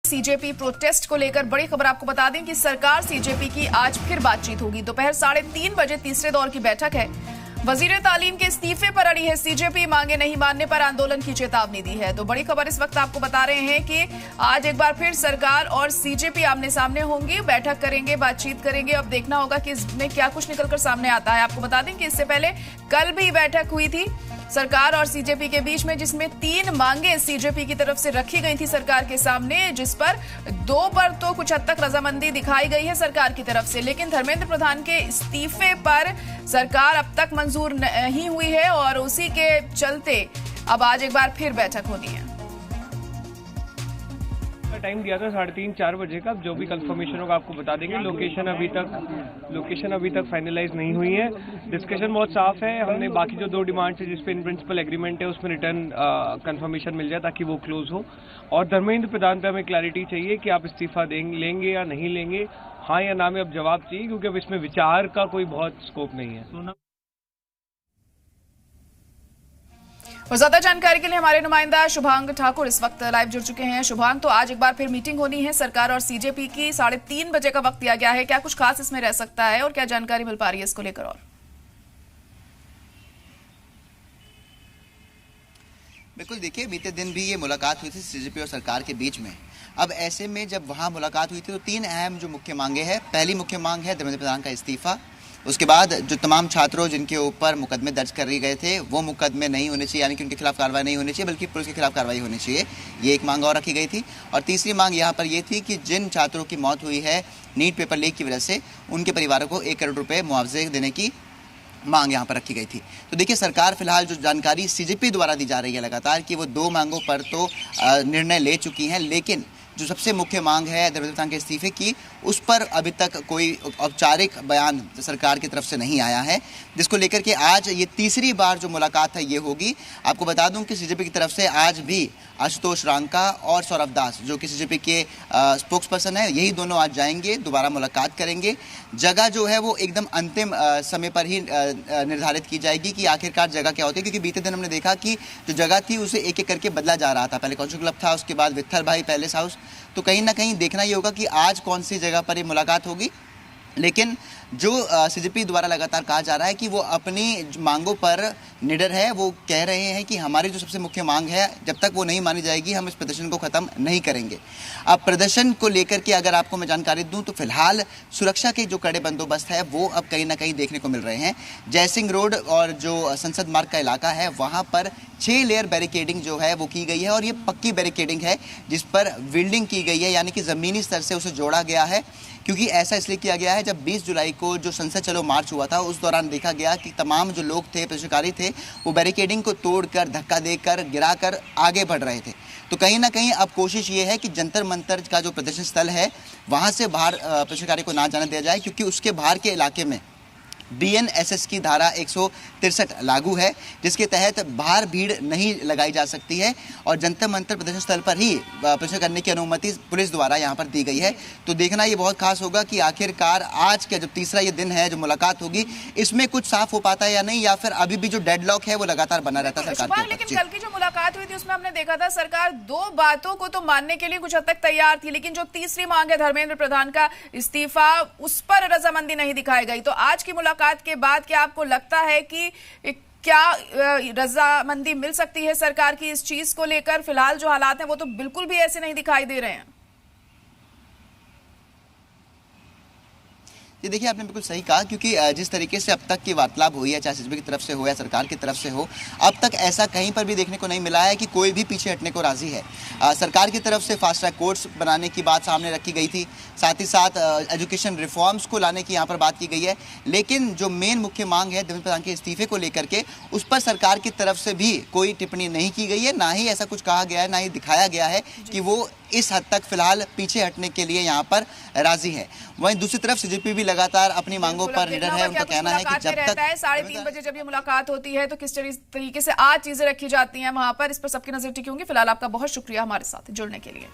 CJP protest को लेकर बड़ी खबर आपको बता दें कि सरकार सीजेपी की आज फिर बातचीत होगी। दोपहर 3:30 बजे तीसरे दौर की बैठक है। वजीर तालीम के इस्तीफे पर अड़ी है सीजेपी, मांगे नहीं मानने पर आंदोलन की चेतावनी दी है। तो बड़ी खबर इस वक्त आपको बता रहे हैं कि आज एक बार फिर सरकार और सीजेपी आमने सामने होंगी, बैठक करेंगे, बातचीत करेंगे। अब देखना होगा कि इसमें क्या कुछ निकलकर सामने आता है। आपको बता दें कि इससे पहले कल भी बैठक हुई थी सरकार और सीजेपी के बीच में, जिसमें 3 मांगे सीजेपी की तरफ से रखी गई थी सरकार के सामने, जिस पर 2 पर तो कुछ हद तक रजामंदी दिखाई गई है सरकार की तरफ से। लेकिन धर्मेंद्र प्रधान के इस्तीफे पर सरकार अब तक मंजूर नहीं हुई है और उसी के चलते अब आज एक बार फिर बैठक होनी है। टाइम दिया था 3:30-4 बजे का, जो भी कंफर्मेशन होगा आपको बता देंगे। लोकेशन अभी तक फाइनलाइज नहीं हुई है। डिस्कशन बहुत साफ है। हमने बाकी जो 2 डिमांड्स है जिस पे इन प्रिंसिपल एग्रीमेंट है उसमें रिटर्न कंफर्मेशन मिल जाए ताकि वो क्लोज हो। और धर्मेंद्र प्रधान पे हमें क्लैरिटी चाहिए कि आप इस्तीफा लेंगे या नहीं लेंगे, हाँ या ना में अब जवाब चाहिए, क्योंकि अब इसमें विचार का कोई बहुत स्कोप नहीं है। और ज्यादा जानकारी के लिए हमारे नुमाइंदा शुभांग ठाकुर इस वक्त लाइव जुड़ चुके हैं। शुभांग, तो आज एक बार फिर मीटिंग होनी है सरकार और सीजेपी की, 3:30 बजे का वक्त दिया गया है। क्या कुछ खास इसमें रह सकता है और क्या जानकारी मिल पा रही है इसको लेकर? और बिल्कुल, देखिए, बीते दिन भी ये मुलाकात हुई थी सीजेपी और सरकार के बीच में। अब ऐसे में जब वहाँ मुलाकात हुई थी तो 3 अहम जो मुख्य मांगे हैं। पहली मुख्य मांग है धर्मेंद्र प्रधान का इस्तीफा। उसके बाद जो तमाम छात्रों जिनके ऊपर मुकदमे दर्ज कर गए थे वो मुकदमे नहीं होने चाहिए, यानी कि उनके खिलाफ कार्रवाई नहीं होनी चाहिए, बल्कि पुलिस के खिलाफ कार्रवाई होनी चाहिए। ये एक मांग और रखी गई थी। और तीसरी मांग यहाँ पर ये थी कि जिन छात्रों की मौत हुई है नीट पेपर लीक की वजह से, उनके परिवारों को 1 करोड़ रुपये मुआवजे देने की मांग यहाँ पर रखी गई थी। तो देखिए, सरकार फिलहाल जो जानकारी सीजेपी द्वारा दी जा रही है लगातार कि वो 2 मांगों पर तो निर्णय ले चुकी हैं, लेकिन जो सबसे मुख्य मांग है धर्मेंद्र प्रधान के इस्तीफे की, उस पर अभी तक कोई औपचारिक बयान सरकार की तरफ से नहीं आया है, जिसको लेकर के आज ये तीसरी बार जो मुलाकात है ये होगी। आपको बता दूं कि सीजेपी की तरफ से आज भी आशुतोष रांका और सौरभ दास, जो कि सीजेपी के स्पोक्स पर्सन है, यही दोनों आज जाएंगे, दोबारा मुलाकात करेंगे। जगह जो है वो एकदम अंतिम समय पर ही निर्धारित की जाएगी कि आखिरकार जगह क्या होती है, क्योंकि बीते दिन हमने देखा कि जो जगह थी उसे एक-एक करके बदला जा रहा था। पहले कॉन्स्टिट्यूशन क्लब था, उसके बाद विट्ठल भाई पैलेस हाउस। तो कहीं ना कहीं देखना ये होगा कि आज कौन सी जगह पर ये मुलाकात होगी। लेकिन जो सीजेपी द्वारा लगातार कहा जा रहा है कि वो अपनी मांगों पर निडर है। वो कह रहे हैं कि हमारी जो सबसे मुख्य मांग है, जब तक वो नहीं मानी जाएगी हम इस प्रदर्शन को ख़त्म नहीं करेंगे। अब प्रदर्शन को लेकर के अगर आपको मैं जानकारी दूं तो फिलहाल सुरक्षा के जो कड़े बंदोबस्त है वो अब कहीं ना कहीं देखने को मिल रहे हैं। जयसिंह रोड और जो संसद मार्ग का इलाका है वहाँ पर 6 लेयर बैरिकेडिंग जो है वो की गई है, और ये पक्की बैरिकेडिंग है जिस पर वेल्डिंग की गई है, यानी कि ज़मीनी स्तर से उसे जोड़ा गया है। क्योंकि ऐसा इसलिए किया गया है, जब 20 जुलाई को जो संसद चलो मार्च हुआ था उस दौरान देखा गया कि तमाम जो लोग थे, प्रदर्शनकारी थे, वो बैरिकेडिंग को तोड़कर, धक्का देकर, गिराकर आगे बढ़ रहे थे। तो कहीं ना कहीं अब कोशिश ये है कि जंतर मंतर का जो प्रदर्शन स्थल है वहाँ से बाहर प्रदर्शनकारी को ना जाने दिया जाए, क्योंकि उसके बाहर के इलाके में BNSS की धारा 163 लागू है, जिसके तहत बाहर भीड़ नहीं लगाई जा सकती है और जंतर मंतर प्रदर्शन स्थल पर ही प्रदर्शन करने की अनुमति पुलिस द्वारा यहाँ पर दी गई है। तो देखना ये बहुत खास होगा कि आखिरकार आज का जो तीसरा ये दिन है जो मुलाकात होगी, इसमें कुछ साफ हो पाता है या नहीं, या फिर अभी भी जो डेडलॉक है वो लगातार बना रहता है सरकार के। लेकिन कल की जो मुलाकात हुई थी उसमें हमने देखा था सरकार 2 बातों को तो मानने के लिए कुछ हद तक तैयार थी, लेकिन जो तीसरी मांग है धर्मेंद्र प्रधान का इस्तीफा, उस पर रजामंदी नहीं दिखाई गई। तो आज की मुलाकात के बाद क्या आपको लगता है कि क्या रजामंदी मिल सकती है सरकार की इस चीज को लेकर? फिलहाल जो हालात हैं वो तो बिल्कुल भी ऐसे नहीं दिखाई दे रहे हैं। ये देखिए, आपने बिल्कुल सही कहा, क्योंकि जिस तरीके से अब तक की वार्तालाप हुई है, चाहे सीजेपी की तरफ से हो या सरकार की तरफ से हो, अब तक ऐसा कहीं पर भी देखने को नहीं मिला है कि कोई भी पीछे हटने को राजी है। सरकार की तरफ से फास्ट ट्रैक कोर्ट्स बनाने की बात सामने रखी गई थी, साथ ही साथ एजुकेशन रिफॉर्म्स को लाने की यहाँ पर बात की गई है। लेकिन जो मेन मुख्य मांग है धर्मेंद्र प्रधान के इस्तीफे को लेकर के, उस पर सरकार की तरफ से भी कोई टिप्पणी नहीं की गई है, ना ही ऐसा कुछ कहा गया है, ना ही दिखाया गया है कि वो इस हद तक फिलहाल पीछे हटने के लिए यहाँ पर राजी है। वहीं दूसरी तरफ सीजेपी भी लगातार अपनी मांगों पर निडर है। उनका कहना है कि जब तक 3:30 बजे जब ये मुलाकात होती है तो किस तरीके से आज चीजें रखी जाती हैं वहां पर, इस पर सबकी नजर टिकी होंगी। फिलहाल आपका बहुत शुक्रिया हमारे साथ जुड़ने के लिए।